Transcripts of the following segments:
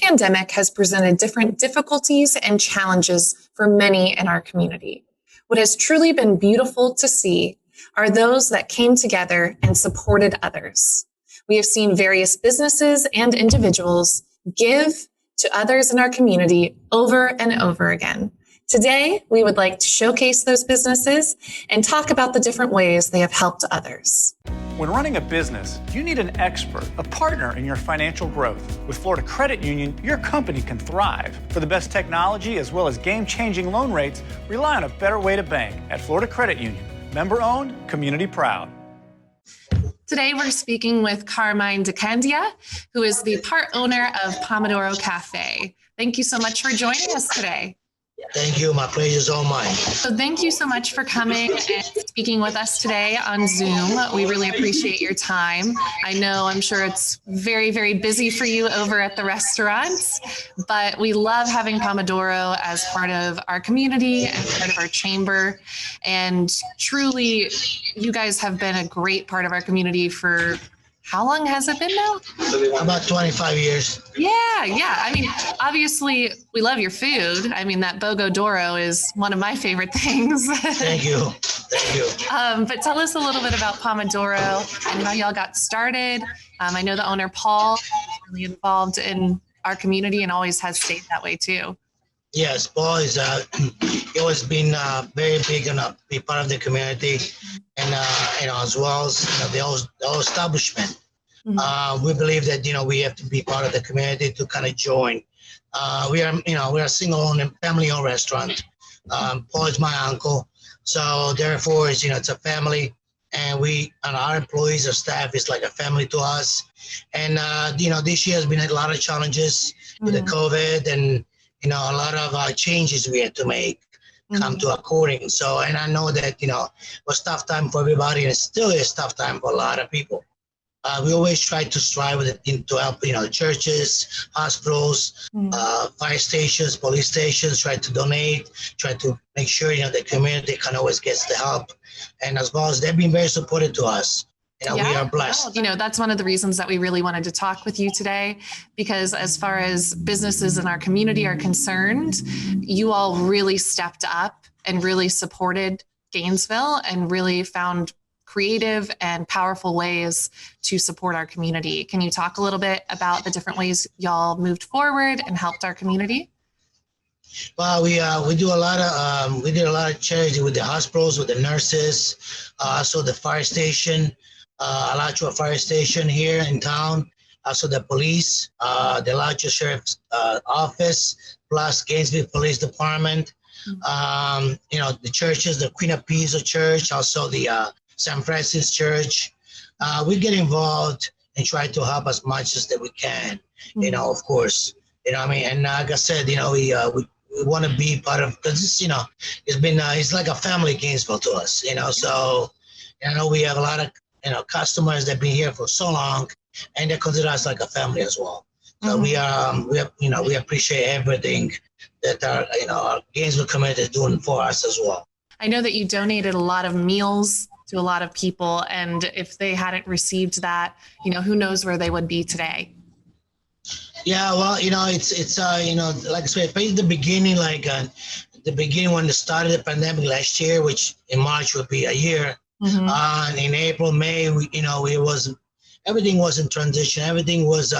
pandemic has presented different difficulties and challenges for many in our community. What has truly been beautiful to see are those that came together and supported others. We have seen various businesses and individuals give to others in our community over and over again. Today, we would like to showcase those businesses and talk about the different ways they have helped others. When running a business, you need an expert, a partner in your financial growth. With Florida Credit Union, your company can thrive. For the best technology as well as game-changing loan rates, rely on a better way to bank at Florida Credit Union. Member-owned, community-proud. Today, we're speaking with Carmine DeCandia, who is the part owner of Pomodoro Cafe. Thank you so much for joining us today. Thank you. My pleasure is all mine. So thank you so much for coming and speaking with us today on Zoom. We really appreciate your time. I'm sure it's very, very busy for you over at the restaurants, but we love having Pomodoro as part of our community and part of our chamber. And truly, you guys have been a great part of our community for how long has it been now? About 25 years. Yeah. Obviously, we love your food. That Bogo Doro is one of my favorite things. Thank you. But tell us a little bit about Pomodoro and how y'all got started. I know the owner, Paul, is really involved in our community and always has stayed that way too. Yes, Paul is he always been very big and be part of the community, and as well as the whole establishment. Mm-hmm. We believe that we have to be part of the community to kind of join. We are a single-owned and family-owned restaurant. Paul is my uncle, so therefore it's a family, and our employees, our staff is like a family to us. And this year has been a lot of challenges with the COVID and a lot of changes we had to make come to according. So, and I know that, it was tough time for everybody, and it still is tough time for a lot of people. We always try to strive with it to help, churches, hospitals, fire stations, police stations, try to donate, try to make sure, the community can always gets the help. And as well as they've been very supportive to us. We are blessed. That's one of the reasons that we really wanted to talk with you today, because as far as businesses in our community are concerned, you all really stepped up and really supported Gainesville and really found creative and powerful ways to support our community. Can you talk a little bit about the different ways y'all moved forward and helped our community? Well, we did a lot of charity with the hospitals, with the nurses, also the fire station. Alachua fire station here in town, also the police, the Alachua Sheriff's office, plus Gainesville Police Department, the churches, the Queen of Pisa Church, also the San Francis Church. We get involved and try to help as much as that we can, of course, and like I said, we want to be part of, because it's like a family, Gainesville, to us, so we have a lot of customers that have been here for so long, and they consider us like a family as well. So we appreciate everything that our Gainesville community is doing for us as well. I know that you donated a lot of meals to a lot of people, and if they hadn't received that, who knows where they would be today. Yeah, well, it's like I said, in the beginning, when it started the pandemic last year, which in March would be a year. In April, May, everything was in transition. Everything was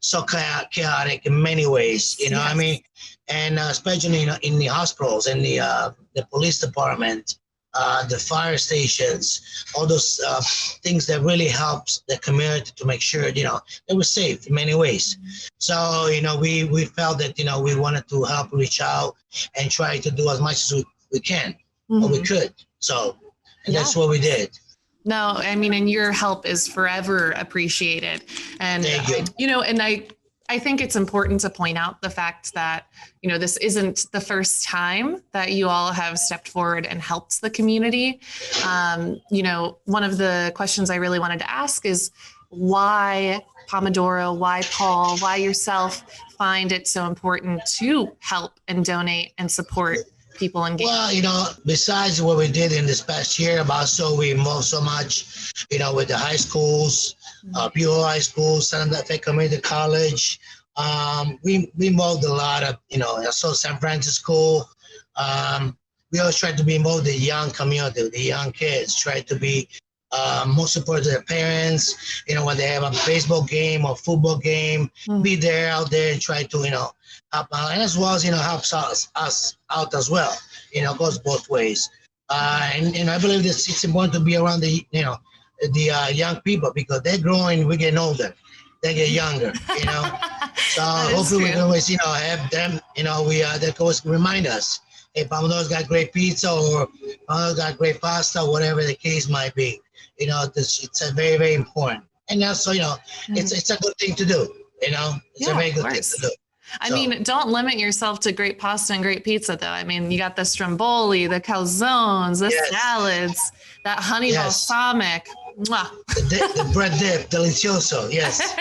so chaotic in many ways, and especially in the hospitals and the police department, the fire stations, all those things that really helps the community to make sure, they were safe in many ways. So, we felt that, we wanted to help reach out and try to do as much as we can, or we could. So. And that's what we did. No, and your help is forever appreciated. And, thank you. I think it's important to point out the fact that, this isn't the first time that you all have stepped forward and helped the community. One of the questions I really wanted to ask is why Pomodoro, why Paul, why yourself find it so important to help and donate and support people in Gainesville? Well, besides what we did in this past year, we involved so much, with the high schools, Buell High School, San Fe Community College, We involved a lot of, so San Francisco. We always try to be involved in the young community, the young kids, try to be more support to their parents, when they have a baseball game or football game, be there out there and try to, help out, and as well as, helps us out as well, goes both ways. And I believe that it's important to be around the young people because they're growing, we're getting older, they get younger, So hopefully we can always, have them, they can always remind us, hey, Pomodoro's got great pizza or Pomodoro's got great pasta, whatever the case might be. It's a very, very important. And also, it's a good thing to do, it's a very good thing to do. I mean, don't limit yourself to great pasta and great pizza, though. I mean, you got the stromboli, the calzones, the salads, that honey balsamic. Mwah. The bread dip, delicioso, yes.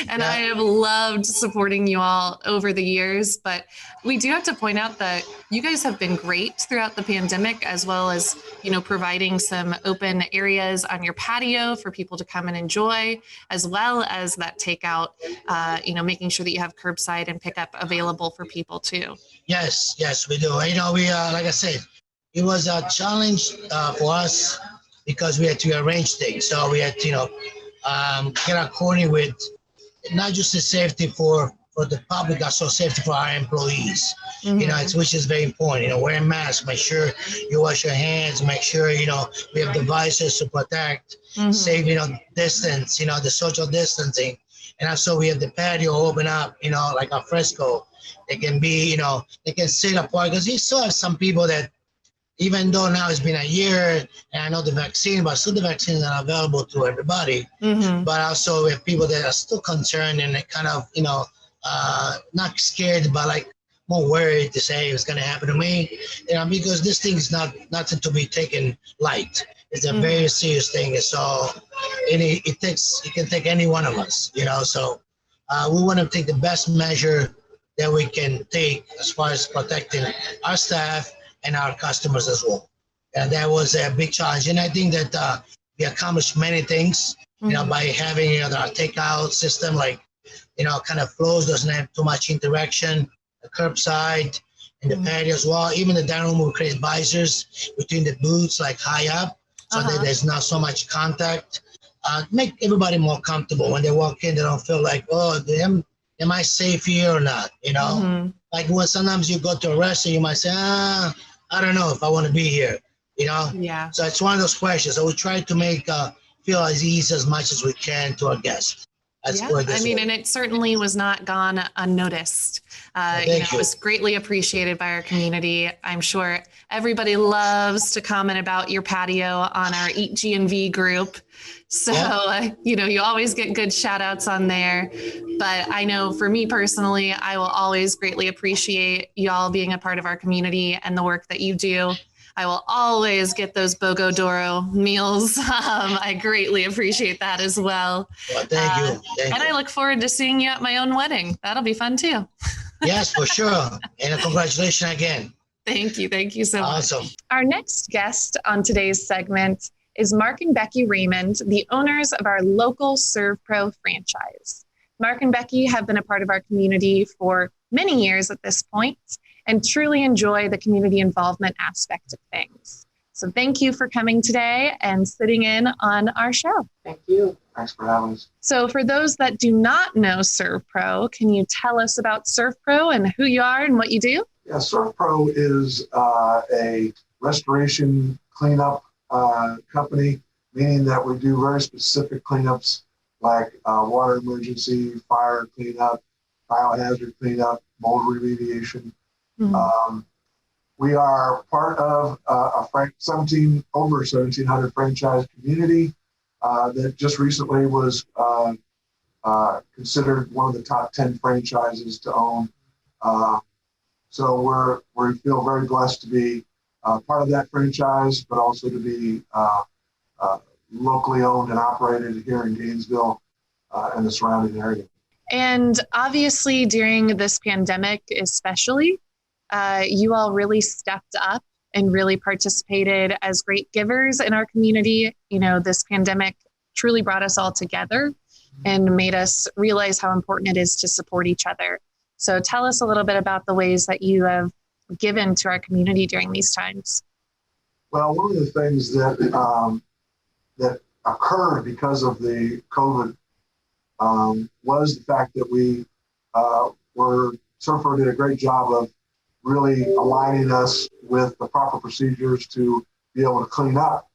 And I have loved supporting you all over the years, but we do have to point out that you guys have been great throughout the pandemic, as well as, providing some open areas on your patio for people to come and enjoy, as well as that takeout, making sure that you have curbside and pickup available for people too. Yes, we do. We, like I said, it was a challenge for us because we had to arrange things. So we had to, get according with not just the safety for the public, also safety for our employees, which is very important, wearing masks, make sure you wash your hands, make sure, we have devices to protect, save, distance, the social distancing. And also we have the patio open up, like a fresco. They can be, they can sit apart because you still have some people that, even though now it's been a year and I know the vaccine, but still the vaccine is not available to everybody. But also we have people that are still concerned and they kind of, not scared, but like more worried to say it's going to happen to me, because this thing is nothing to be taken light. It's a very serious thing. So it can take any one of us, so we want to take the best measure that we can take as far as protecting our staff and our customers as well. And that was a big challenge. And I think that we accomplished many things, by having, our takeout system, like, kind of flows, doesn't have too much interaction, the curbside and the patio as well. Even the dining room, we create visors between the booths, like high up, so that there's not so much contact. Make everybody more comfortable when they walk in. They don't feel like, oh, am I safe here or not? Like when sometimes you go to a restaurant, you might say, I don't know if I want to be here, Yeah. So it's one of those questions. So we try to make feel as easy as much as we can to our guests. And it certainly was not gone unnoticed. It was greatly appreciated by our community. I'm sure everybody loves to comment about your patio on our Eat G&V group. So, you always get good shout outs on there. But I know for me personally, I will always greatly appreciate y'all being a part of our community and the work that you do. I will always get those Pomodoro meals. I greatly appreciate that as well. Well, thank you. And I look forward to seeing you at my own wedding. That'll be fun too. Yes, for sure. And congratulations again. Thank you. Thank you so much. Awesome. Our next guest on today's segment is Mark and Becky Raymond, the owners of our local Servpro franchise. Mark and Becky have been a part of our community for many years at this point and truly enjoy the community involvement aspect of things. So thank you for coming today and sitting in on our show. Thank you. Thanks for having us. So for those that do not know Servpro, can you tell us about Servpro and who you are and what you do? Yeah, Servpro is a restoration cleanup company, meaning that we do very specific cleanups like water emergency, fire cleanup, biohazard cleanup, mold remediation. We are part of a over 1,700 franchise community that just recently was considered one of the top 10 franchises to own. So we feel very blessed to be part of that franchise, but also to be locally owned and operated here in Gainesville and the surrounding area. And obviously during this pandemic especially, you all really stepped up and really participated as great givers in our community. You know, this pandemic truly brought us all together. and made us realize how important it is to support each other. So tell us a little bit about the ways that you have given to our community during these times. Well, one of the things that that occurred because of the COVID was the fact that we Servpro did a great job of really aligning us with the proper procedures to be able to clean up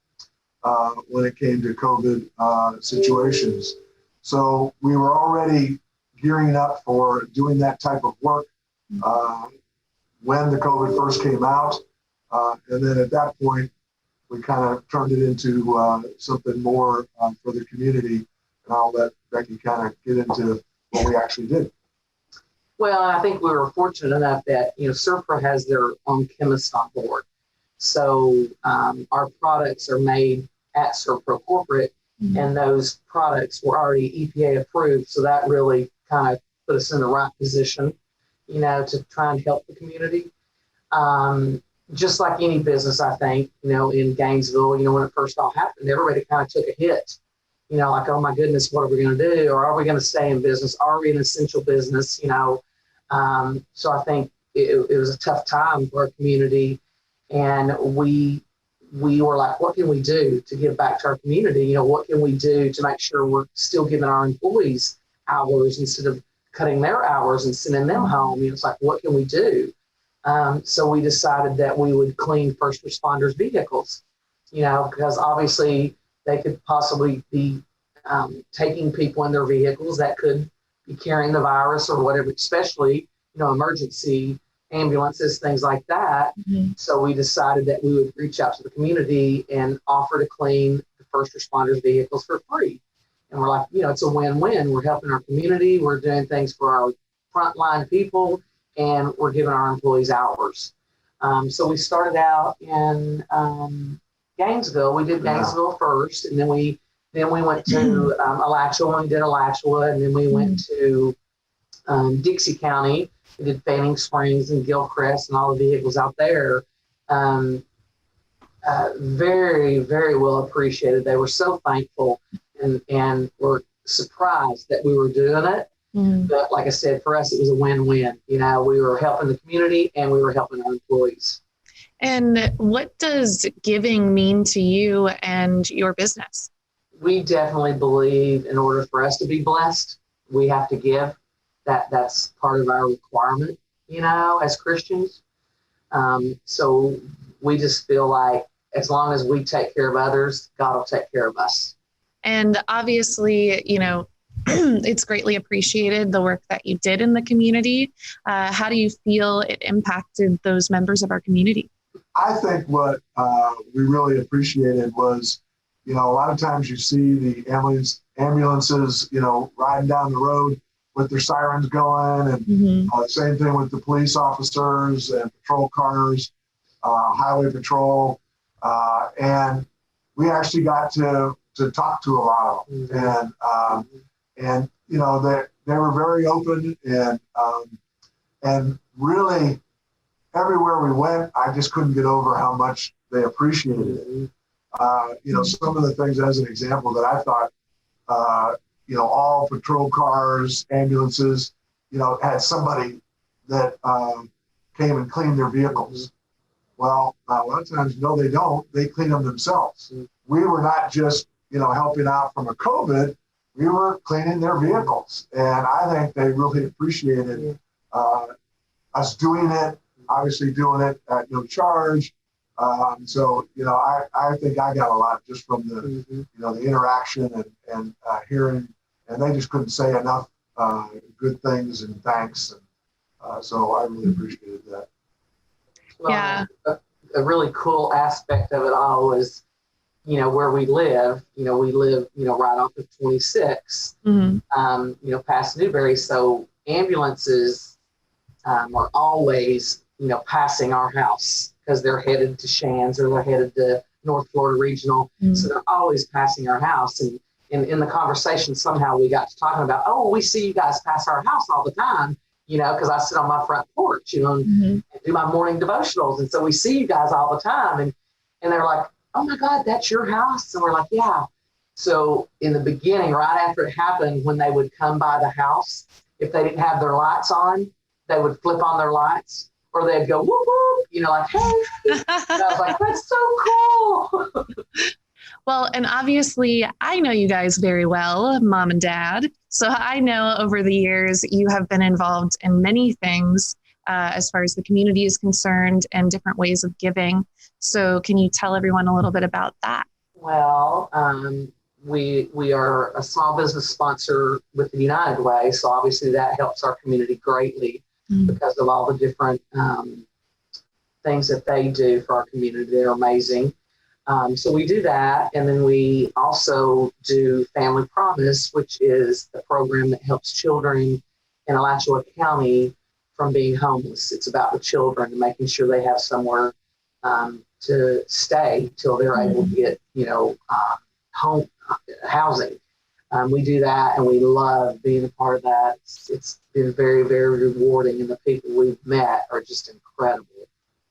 when it came to COVID situations. So we were already gearing up for doing that type of work when the COVID first came out. And then at that point, we kind of turned it into something more for the community. And I'll let Becky kind of get into what we actually did. Well, I think we were fortunate enough that, Servpro has their own chemist on board. So our products are made at Servpro Corporate, and those products were already EPA approved. So that really kind of put us in the right position, to try and help the community. Just like any business, I think, in Gainesville, when it first all happened, everybody kind of took a hit. Like, oh my goodness, what are we going to do? Or are we going to stay in business? Are we an essential business? So I think it was a tough time for our community, and we were like, what can we do to give back to our community? What can we do to make sure we're still giving our employees hours instead of cutting their hours and sending them home? It's like, what can we do? So we decided that we would clean first responders' vehicles, because obviously they could possibly be taking people in their vehicles that could be carrying the virus or whatever, especially, emergency ambulances, things like that. So we decided that we would reach out to the community and offer to clean the first responders' vehicles for free. And we're like, it's a win-win. We're helping our community. We're doing things for our frontline people, and we're giving our employees hours. So we started out in Gainesville. We did Gainesville first, and then we went to Alachua, and we did Alachua, and then we went to Dixie County. We did Fanning Springs and Gilchrist and all the vehicles out there. Very, very well appreciated. They were so thankful and were surprised that we were doing it. But like I said, for us, it was a win-win. We were helping the community and we were helping our employees. And what does giving mean to you and your business? We definitely believe in order for us to be blessed, we have to give. That's part of our requirement, as Christians. So we just feel like as long as we take care of others, God will take care of us. And obviously, it's greatly appreciated, the work that you did in the community. How do you feel it impacted those members of our community? I think what we really appreciated was, a lot of times you see the ambulances, riding down the road with their sirens going, and same thing with the police officers and patrol cars, highway patrol, and we actually got to talk to a lot of them, and they were very open, and really everywhere we went, I just couldn't get over how much they appreciated it. Some of the things, as an example, that I thought, all patrol cars, ambulances, had somebody that came and cleaned their vehicles. Well, a lot of times, no, they don't. They clean them themselves. We were not just, helping out from a COVID. We were cleaning their vehicles. And I think they really appreciated us doing it, obviously doing it at no charge. So, I think I got a lot just from the, the interaction and hearing, and they just couldn't say enough good things and thanks. And so I really appreciated that. Well, yeah. A really cool aspect of it all is, where we live, we live, right off of 26, past Newberry. So ambulances are always, passing our house because they're headed to Shands or they're headed to North Florida Regional. So they're always passing our house. And in the conversation, somehow we got to talking about, oh, we see you guys pass our house all the time, because I sit on my front porch, and do my morning devotionals. And so we see you guys all the time. And they're like, oh my God, that's your house? And we're like, yeah. So in the beginning, right after it happened, when they would come by the house, if they didn't have their lights on, they would flip on their lights, or they'd go, whoop, whoop, like, hey. And I was like, that's so cool. Well, and obviously, I know you guys very well, Mom and Dad. So I know over the years you have been involved in many things as far as the community is concerned and different ways of giving. So can you tell everyone a little bit about that? Well, we are a small business sponsor with the United Way. So obviously that helps our community greatly because of all the different things that they do for our community. They're amazing. So we do that. And then we also do Family Promise, which is the program that helps children in Alachua County from being homeless. It's about the children and making sure they have somewhere to stay till they're able to get, home housing. We do that and we love being a part of that. It's been very, very rewarding, and the people we've met are just incredible.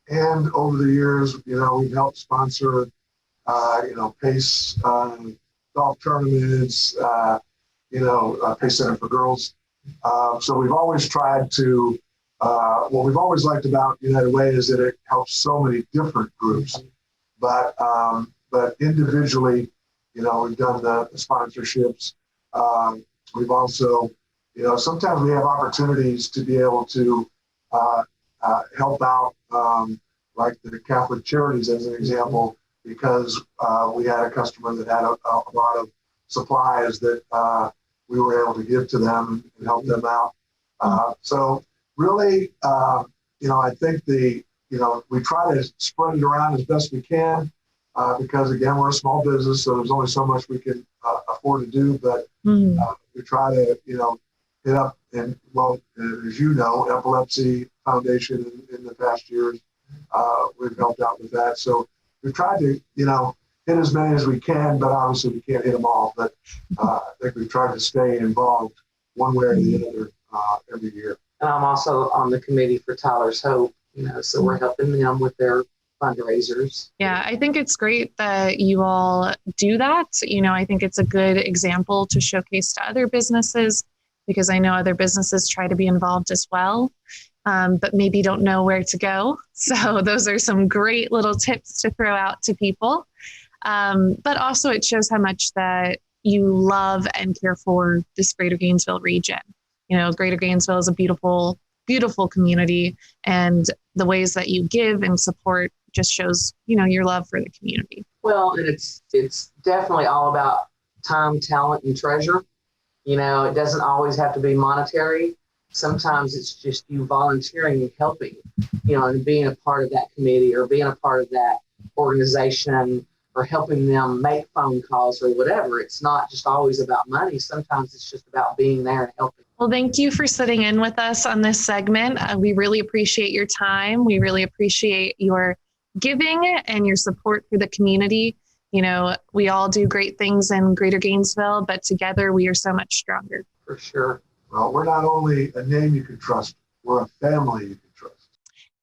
And over the years, we've helped sponsor, PACE golf tournaments, PACE Center for Girls. So we've always tried to, what we've always liked about United Way is that it helps so many different groups. But individually, we've done the sponsorships. We've also, sometimes we have opportunities to be able to help out, like the Catholic Charities as an example, because we had a customer that had a lot of supplies that we were able to give to them and help them out. So really, I think we try to spread it around as best we can because, again, we're a small business, so there's only so much we can afford to do. But we try to, hit up, and well, as you know, Epilepsy Foundation in the past years, we've helped out with that. So we've tried to, hit as many as we can, but obviously we can't hit them all. But I think we've tried to stay involved one way or the other every year. And I'm also on the committee for Tyler's Hope, so we're helping them with their fundraisers. Yeah, I think it's great that you all do that. I think it's a good example to showcase to other businesses, because I know other businesses try to be involved as well, but maybe don't know where to go. So those are some great little tips to throw out to people. But also it shows how much that you love and care for this Greater Gainesville region. Greater Gainesville is a beautiful, beautiful community, and the ways that you give and support just shows, your love for the community. Well, and it's definitely all about time, talent, and treasure. It doesn't always have to be monetary. Sometimes it's just you volunteering and helping, and being a part of that committee or being a part of that organization or helping them make phone calls or whatever. It's not just always about money. Sometimes it's just about being there and helping. Well, thank you for sitting in with us on this segment. We really appreciate your time. We really appreciate your giving and your support for the community. We all do great things in Greater Gainesville, but together we are so much stronger. For sure. Well, we're not only a name you can trust, we're a family you can trust.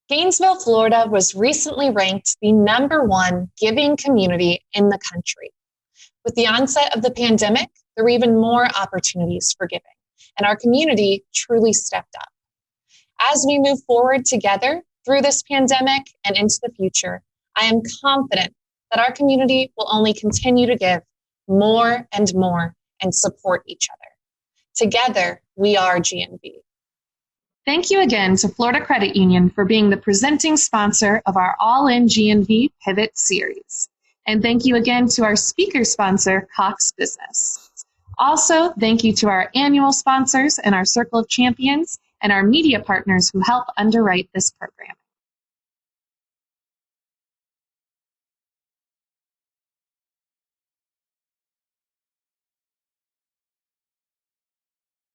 Gainesville, Florida was recently ranked the #1 giving community in the country. With the onset of the pandemic, there were even more opportunities for giving, and our community truly stepped up. As we move forward together through this pandemic and into the future, I am confident that our community will only continue to give more and more and support each other. Together, we are GNV. Thank you again to Florida Credit Union for being the presenting sponsor of our All-In GNV Pivot Series. And thank you again to our speaker sponsor, Cox Business. Also, thank you to our annual sponsors and our Circle of Champions and our media partners who help underwrite this program.